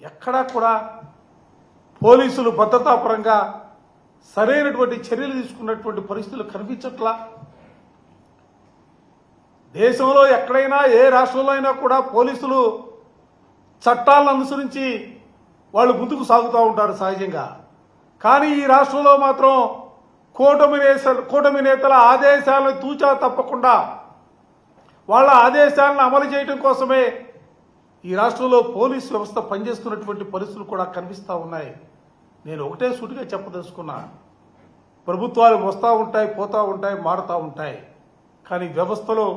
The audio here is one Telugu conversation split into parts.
ఎక్కడా కూడా పోలీసులు భద్రతాపరంగా సరైనటువంటి చర్యలు తీసుకున్నటువంటి పరిస్థితులు కనిపించట్లా. దేశంలో ఎక్కడైనా ఏ రాష్ట్రంలో అయినా కూడా పోలీసులు చట్టాలను అనుసరించి వాళ్ళు ముందుకు సాగుతూ ఉంటారు సహజంగా. కానీ ఈ రాష్ట్రంలో మాత్రం కూటమి నేతల ఆదేశాలను తూచా తప్పకుండా వాళ్ళ ఆదేశాలను అమలు చేయడం కోసమే ఈ రాష్ట్రంలో పోలీసు వ్యవస్థ పనిచేస్తున్నటువంటి పరిస్థితులు కూడా కనిపిస్తూ ఉన్నాయి. నేను ఒకటే సూటిగా చెప్పదలుచుకున్నా, ప్రభుత్వాలు వస్తూ ఉంటాయి, పోతూ ఉంటాయి, మారుతూ ఉంటాయి. కానీ వ్యవస్థలో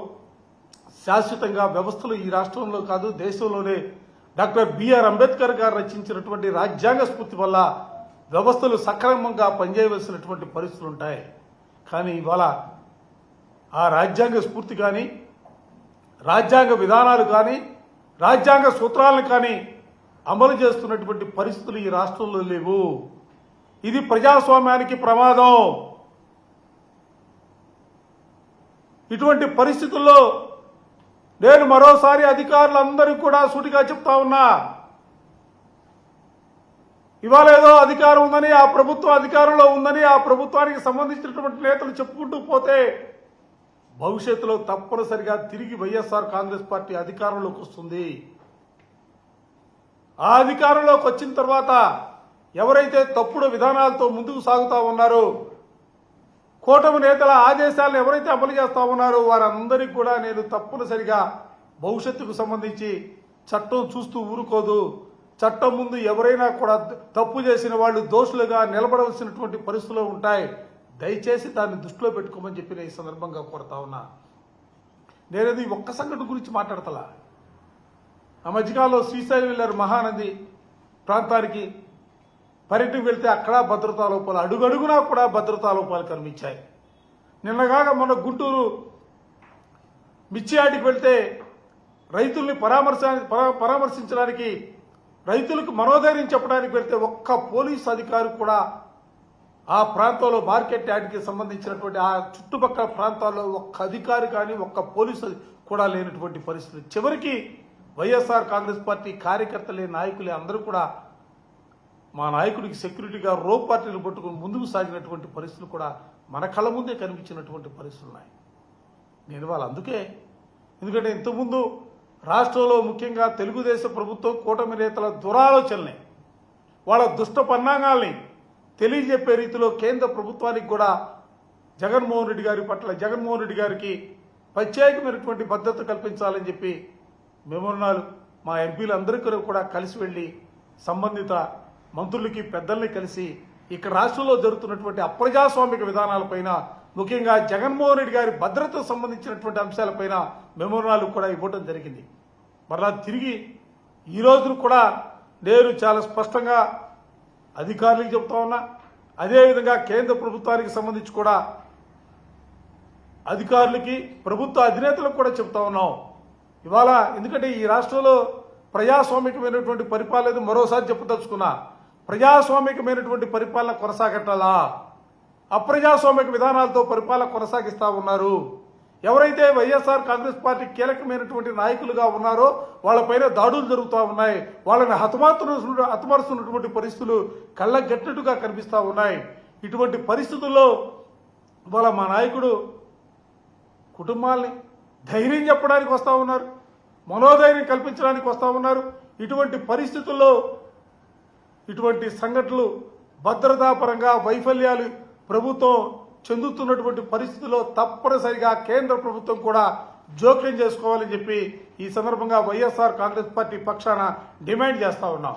శాశ్వతంగా వ్యవస్థలు ఈ రాష్ట్రంలో కాదు దేశంలోనే డాక్టర్ బిఆర్ అంబేద్కర్ గారు రచించినటువంటి రాజ్యాంగ స్ఫూర్తి వల్ల వ్యవస్థలు సక్రమంగా పనిచేయవలసినటువంటి పరిస్థితులు ఉంటాయి. కానీ ఇవాళ ఆ రాజ్యాంగ స్ఫూర్తి కానీ రాజ్యాంగ విధానాలు కానీ రాజ్యాంగ సూత్రాలను కానీ అమలు చేస్తున్నటువంటి పరిస్థితులు ఈ రాష్ట్రంలో లేవు. ఇది ప్రజాస్వామ్యానికి ప్రమాదం. ఇటువంటి పరిస్థితుల్లో నేను మరోసారి అధికారులందరికీ కూడా సూటిగా చెప్తా ఉన్నా, ఇవాళ ఏదో అధికారం ఉందని, ఆ ప్రభుత్వం అధికారంలో ఉందని ఆ ప్రభుత్వానికి సంబంధించినటువంటి నేతలు చెప్పుకుంటూ పోతే భవిష్యత్తులో తప్పనిసరిగా తిరిగి వైఎస్ఆర్ కాంగ్రెస్ పార్టీ అధికారంలోకి వస్తుంది. ఆ అధికారంలోకి వచ్చిన తర్వాత ఎవరైతే తప్పుడు విధానాలతో ముందుకు సాగుతా ఉన్నారో, కూటమి నేతల ఆదేశాలను ఎవరైతే అమలు చేస్తా ఉన్నారో వారందరికీ కూడా నేను తప్పనిసరిగా భవిష్యత్తుకు సంబంధించి చట్టం చూస్తూ ఊరుకోదు. చట్టం ముందు ఎవరైనా కూడా తప్పు చేసిన వాళ్ళు దోషులుగా నిలబడవలసినటువంటి పరిస్థితులు ఉంటాయి. దయచేసి దాన్ని దృష్టిలో పెట్టుకోమని చెప్పి నేను ఈ సందర్భంగా కోరుతా ఉన్నా. నేనేది ఒక్క సంఘటన గురించి మాట్లాడతలా. ఆ మధ్యకాలంలో శ్రీశైలం వెళ్ళారు, మహానది ప్రాంతానికి పర్యటనకు వెళ్తే అక్కడ భద్రతా లోపాలు, అడుగడుగునా కూడా భద్రతా లోపాలు కనిపించాయి. నిన్నగాక మొన్న గుంటూరు మిర్చియాటికి వెళ్తే రైతుల్ని పరామర్శించడానికి రైతులకు మనోధైర్యం చెప్పడానికి వెళ్తే ఒక్క పోలీసు అధికారి కూడా ఆ ప్రాంతంలో మార్కెట్ యార్డ్కి సంబంధించినటువంటి ఆ చుట్టుపక్కల ప్రాంతాల్లో ఒక్క అధికారి కానీ ఒక్క పోలీసు కూడా లేనటువంటి పరిస్థితి. చివరికి వైఎస్ఆర్ కాంగ్రెస్ పార్టీ కార్యకర్తలే నాయకులే అందరూ కూడా మా నాయకుడికి సెక్యూరిటీగా రోప్ పార్టీలు పట్టుకుని ముందుకు సాగినటువంటి పరిస్థితులు కూడా మన కళ్ళ ముందే కనిపించినటువంటి పరిస్థితులు ఉన్నాయి. నేను వాళ్ళు అందుకే, ఎందుకంటే ఇంతకుముందు రాష్ట్రంలో ముఖ్యంగా తెలుగుదేశం ప్రభుత్వం కూటమి నేతల దురాలోచనల్ని వాళ్ళ దుష్ట పరిణామాల్ని తెలియజెప్పే రీతిలో కేంద్ర ప్రభుత్వానికి కూడా జగన్మోహన్ రెడ్డి గారికి ప్రత్యేకమైనటువంటి భద్రత కల్పించాలని చెప్పి మెమోరాలు మా ఎంపీలందరికీ కూడా కలిసి వెళ్ళి సంబంధిత మంత్రులకి పెద్దల్ని కలిసి ఇక్కడ రాష్ట్రంలో జరుగుతున్నటువంటి అప్రజాస్వామిక విధానాలపైన ముఖ్యంగా జగన్మోహన్ రెడ్డి గారి భద్రతకు సంబంధించినటువంటి అంశాలపైన మెమోరాలు కూడా ఇవ్వడం జరిగింది. మరలా తిరిగి ఈ రోజును కూడా నేను చాలా స్పష్టంగా అధికారులకు చెప్తా ఉన్నా, అదేవిధంగా కేంద్ర ప్రభుత్వానికి సంబంధించి కూడా అధికారులకి ప్రభుత్వ అధినేతలకు కూడా చెప్తా ఉన్నాం. ఇవాళ ఎందుకంటే ఈ రాష్ట్రంలో ప్రజాస్వామికమైనటువంటి పరిపాలన మరోసారి చెప్పదలుచుకున్నా, ప్రజాస్వామికమైనటువంటి పరిపాలన కొనసాగట్టాలా, అప్రజాస్వామిక విధానాలతో పరిపాలన కొనసాగిస్తా ఉన్నారు. ఎవరైతే వైఎస్ఆర్ కాంగ్రెస్ పార్టీ కీలకమైనటువంటి నాయకులుగా ఉన్నారో వాళ్ళపైన దాడులు జరుగుతూ ఉన్నాయి. వాళ్ళని హతమారుస్తున్నటువంటి పరిస్థితులు కళ్ళగట్టినట్టుగా కనిపిస్తూ ఉన్నాయి. ఇటువంటి పరిస్థితుల్లో ఇవాళ మా నాయకుడు కుటుంబాల్ని ధైర్యం చెప్పడానికి వస్తూ ఉన్నారు, మనోధైర్యం కల్పించడానికి వస్తూ ఉన్నారు. ఇటువంటి పరిస్థితుల్లో ఇటువంటి సంఘటనలు భద్రతాపరంగా వైఫల్యాలు ప్రభుత్వం చెందుతున్నటువంటి పరిస్థితుల్లో తప్పనిసరిగా కేంద్ర ప్రభుత్వం కూడా జోక్యం చేసుకోవాలని చెప్పి ఈ సందర్భంగా వైఎస్ఆర్ కాంగ్రెస్ పార్టీ పక్షాన డిమాండ్ చేస్తా ఉన్నాం.